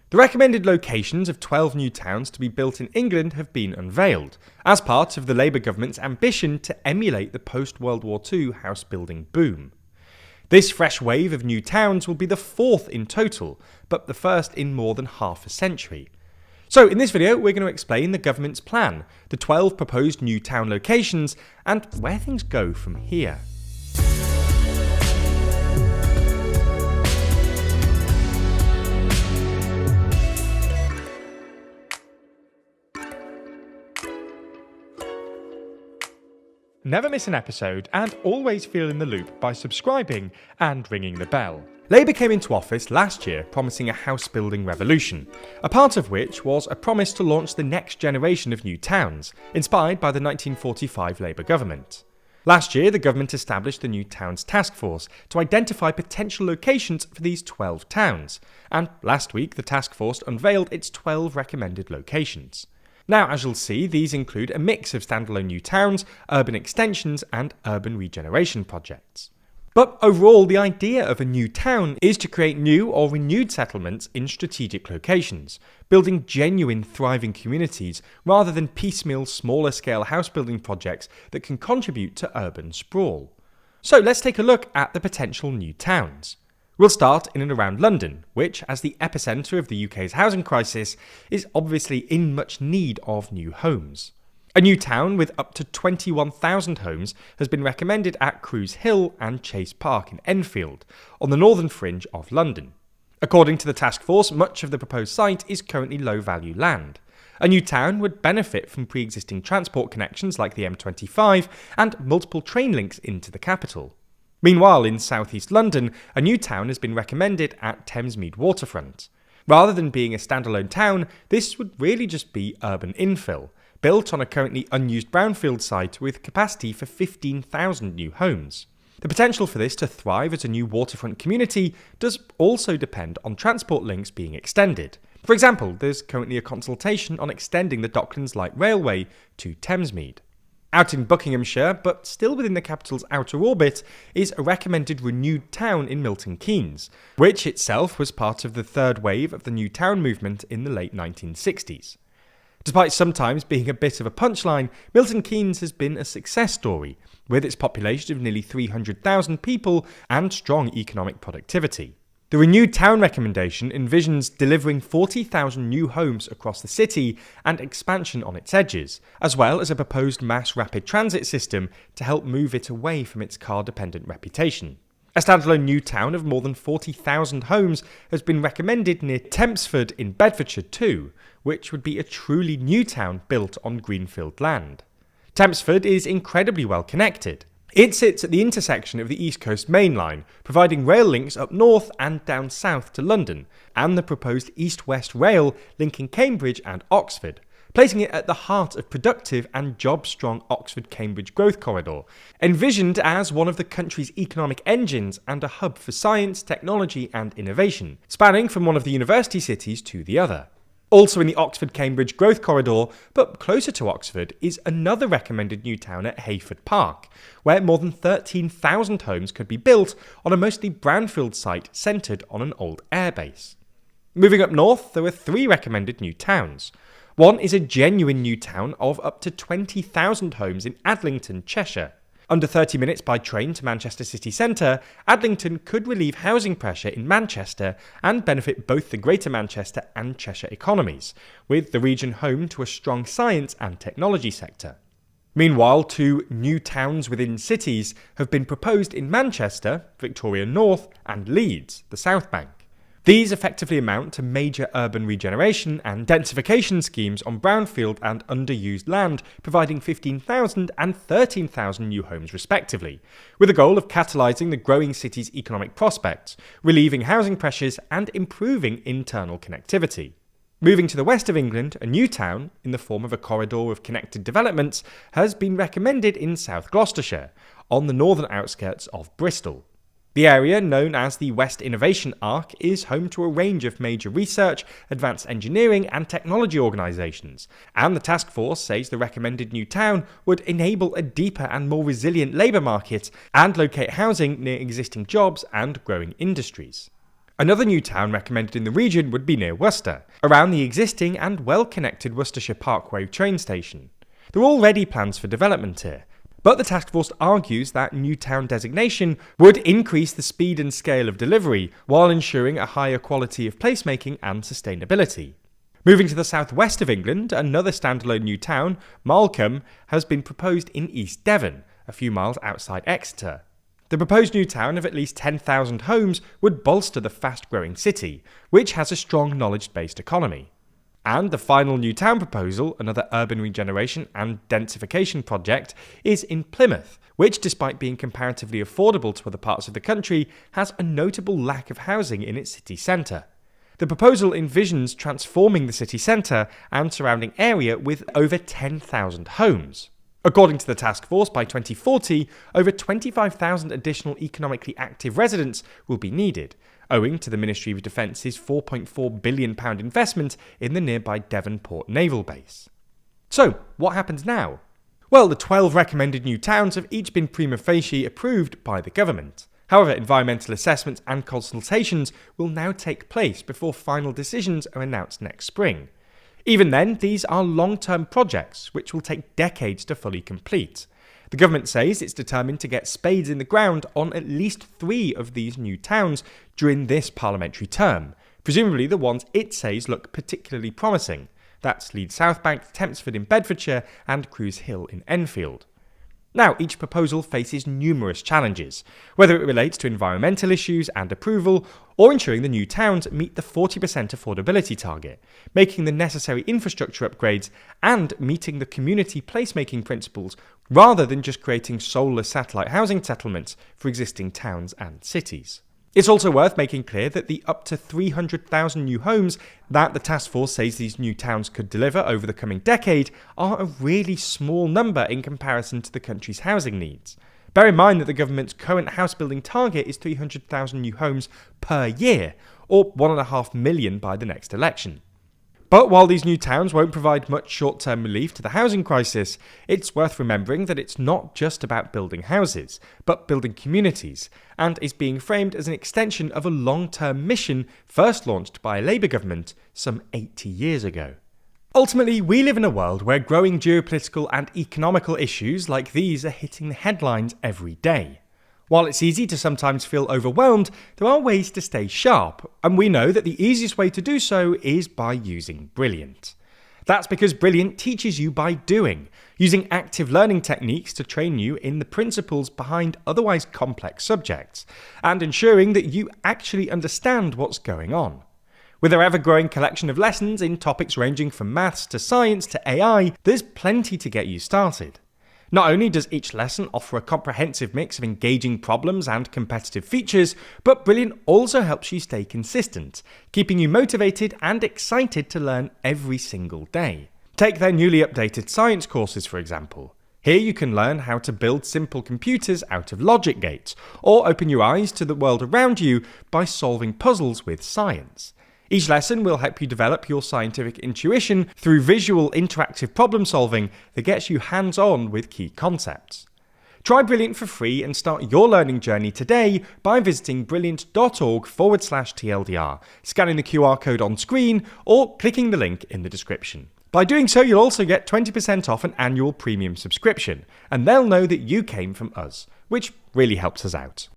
The recommended locations of 12 new towns to be built in England have been unveiled, as part of the Labour government's ambition to emulate the post-World War II house building boom. This fresh wave of new towns will be the fourth in total, but the first in more than half a century. So in this video we're going to explain the government's plan, the 12 proposed new town locations, and where things go from here. Never miss an episode and always feel in the loop by subscribing and ringing the bell. Labour came into office last year promising a house building revolution, a part of which was a promise to launch the next generation of new towns, inspired by the 1945 Labour government. Last year, the government established the new Towns Taskforce to identify potential locations for these 12 towns, and last week the task force unveiled its 12 recommended locations. Now, as you'll see, these include a mix of standalone new towns, urban extensions, and urban regeneration projects. But overall, the idea of a new town is to create new or renewed settlements in strategic locations, building genuine, thriving communities rather than piecemeal, smaller-scale house-building projects that can contribute to urban sprawl. So let's take a look at the potential new towns. We'll start in and around London, which, as the epicentre of the UK's housing crisis, is obviously in much need of new homes. A new town with up to 21,000 homes has been recommended at Cruise Hill and Chase Park in Enfield, on the northern fringe of London. According to the task force, much of the proposed site is currently low-value land. A new town would benefit from pre-existing transport connections like the M25 and multiple train links into the capital. Meanwhile, in southeast London, a new town has been recommended at Thamesmead waterfront. Rather than being a standalone town, this would really just be urban infill, built on a currently unused brownfield site with capacity for 15,000 new homes. The potential for this to thrive as a new waterfront community does also depend on transport links being extended. For example, there's currently a consultation on extending the Docklands Light Railway to Thamesmead. Out in Buckinghamshire, but still within the capital's outer orbit, is a recommended renewed town in Milton Keynes, which itself was part of the third wave of the new town movement in the late 1960s. Despite sometimes being a bit of a punchline, Milton Keynes has been a success story, with its population of nearly 300,000 people and strong economic productivity. The renewed town recommendation envisions delivering 40,000 new homes across the city and expansion on its edges, as well as a proposed mass rapid transit system to help move it away from its car-dependent reputation. A standalone new town of more than 40,000 homes has been recommended near Tempsford in Bedfordshire too, which would be a truly new town built on greenfield land. Tempsford is incredibly well connected. It sits at the intersection of the East Coast Main Line, providing rail links up north and down south to London, and the proposed East-West Rail linking Cambridge and Oxford, placing it at the heart of productive and job-strong Oxford-Cambridge growth corridor, envisioned as one of the country's economic engines and a hub for science, technology and innovation, spanning from one of the university cities to the other. Also in the Oxford-Cambridge growth corridor, but closer to Oxford, is another recommended new town at Hayford Park, where more than 13,000 homes could be built on a mostly brownfield site centred on an old airbase. Moving up north, there are 3 recommended new towns. One is a genuine new town of up to 20,000 homes in Adlington, Cheshire. Under 30 minutes by train to Manchester city centre, Adlington could relieve housing pressure in Manchester and benefit both the Greater Manchester and Cheshire economies, with the region home to a strong science and technology sector. Meanwhile, 2 new towns within cities have been proposed in Manchester, Victoria North, and Leeds, the South Bank. These effectively amount to major urban regeneration and densification schemes on brownfield and underused land, providing 15,000 and 13,000 new homes respectively, with the goal of catalysing the growing city's economic prospects, relieving housing pressures and improving internal connectivity. Moving to the west of England, a new town, in the form of a corridor of connected developments, has been recommended in South Gloucestershire, on the northern outskirts of Bristol. The area, known as the West Innovation Arc, is home to a range of major research, advanced engineering and technology organisations, and the task force says the recommended new town would enable a deeper and more resilient labour market and locate housing near existing jobs and growing industries. Another new town recommended in the region would be near Worcester, around the existing and well-connected Worcestershire Parkway train station. There are already plans for development here, but the task force argues that new town designation would increase the speed and scale of delivery while ensuring a higher quality of placemaking and sustainability. Moving to the southwest of England, another standalone new town, Malcolm, has been proposed in East Devon, a few miles outside Exeter. The proposed new town of at least 10,000 homes would bolster the fast-growing city, which has a strong knowledge-based economy. And the final new town proposal, another urban regeneration and densification project, is in Plymouth, which, despite being comparatively affordable to other parts of the country, has a notable lack of housing in its city centre. The proposal envisions transforming the city centre and surrounding area with over 10,000 homes. According to the task force, by 2040, over 25,000 additional economically active residents will be needed, owing to the Ministry of Defence's £4.4 billion investment in the nearby Devonport naval base. So, what happens now? Well, the 12 recommended new towns have each been prima facie approved by the government. However, environmental assessments and consultations will now take place before final decisions are announced next spring. Even then, these are long-term projects which will take decades to fully complete. The government says it's determined to get spades in the ground on at least 3 of these new towns during this parliamentary term, presumably the ones it says look particularly promising. That's Leeds Southbank, Tempsford in Bedfordshire, and Cruise Hill in Enfield. Now, each proposal faces numerous challenges, whether it relates to environmental issues and approval, or ensuring the new towns meet the 40% affordability target, making the necessary infrastructure upgrades, and meeting the community placemaking principles, rather than just creating soulless satellite housing settlements for existing towns and cities. It's also worth making clear that the up to 300,000 new homes that the task force says these new towns could deliver over the coming decade are a really small number in comparison to the country's housing needs. Bear in mind that the government's current house building target is 300,000 new homes per year, or 1.5 million by the next election. But while these new towns won't provide much short-term relief to the housing crisis, it's worth remembering that it's not just about building houses, but building communities, and is being framed as an extension of a long-term mission first launched by a Labour government some 80 years ago. Ultimately, we live in a world where growing geopolitical and economical issues like these are hitting the headlines every day. While it's easy to sometimes feel overwhelmed, there are ways to stay sharp, and we know that the easiest way to do so is by using Brilliant. That's because Brilliant teaches you by doing, using active learning techniques to train you in the principles behind otherwise complex subjects, and ensuring that you actually understand what's going on. With our ever-growing collection of lessons in topics ranging from maths to science to AI, there's plenty to get you started. Not only does each lesson offer a comprehensive mix of engaging problems and competitive features, but Brilliant also helps you stay consistent, keeping you motivated and excited to learn every single day. Take their newly updated science courses, for example. Here you can learn how to build simple computers out of logic gates, or open your eyes to the world around you by solving puzzles with science. Each lesson will help you develop your scientific intuition through visual interactive problem solving that gets you hands-on with key concepts. Try Brilliant for free and start your learning journey today by visiting brilliant.org/TLDR, scanning the QR code on screen, or clicking the link in the description. By doing so, you'll also get 20% off an annual premium subscription, and they'll know that you came from us, which really helps us out.